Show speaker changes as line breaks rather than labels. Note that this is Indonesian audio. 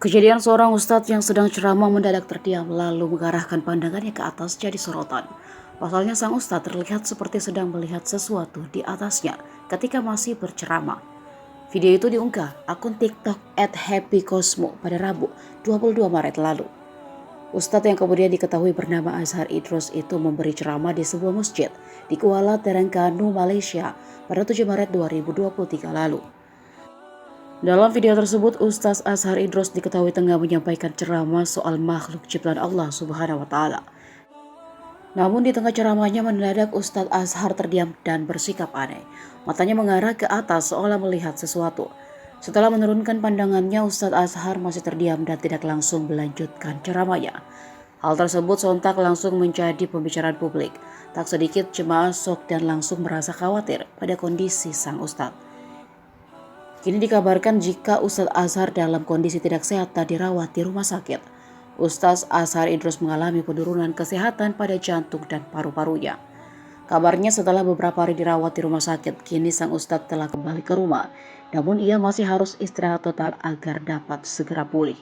Kejadian seorang ustadz yang sedang ceramah mendadak terdiam lalu mengarahkan pandangannya ke atas jadi sorotan. Pasalnya sang ustadz terlihat seperti sedang melihat sesuatu di atasnya ketika masih berceramah. Video itu diunggah akun TikTok @happycosmo pada Rabu 22 Maret lalu. Ustadz yang kemudian diketahui bernama Azhar Idrus itu memberi ceramah di sebuah masjid di Kuala Terengganu, Malaysia pada 7 Maret 2023 lalu. Dalam video tersebut, Ustaz Azhar Idrus diketahui tengah menyampaikan ceramah soal makhluk ciptaan Allah Subhanahu wa Ta'ala. Namun di tengah ceramahnya mendadak Ustaz Azhar terdiam dan bersikap aneh. Matanya mengarah ke atas seolah melihat sesuatu. Setelah menurunkan pandangannya, Ustaz Azhar masih terdiam dan tidak langsung melanjutkan ceramahnya. Hal tersebut sontak langsung menjadi pembicaraan publik. Tak sedikit jemaah shock dan langsung merasa khawatir pada kondisi sang ustadz. Kini dikabarkan jika Ustadz Azhar dalam kondisi tidak sehat dan dirawat di rumah sakit. Ustadz Azhar Idrus mengalami penurunan kesehatan pada jantung dan paru-parunya. Kabarnya setelah beberapa hari dirawat di rumah sakit, kini sang Ustadz telah kembali ke rumah. Namun ia masih harus istirahat total agar dapat segera pulih.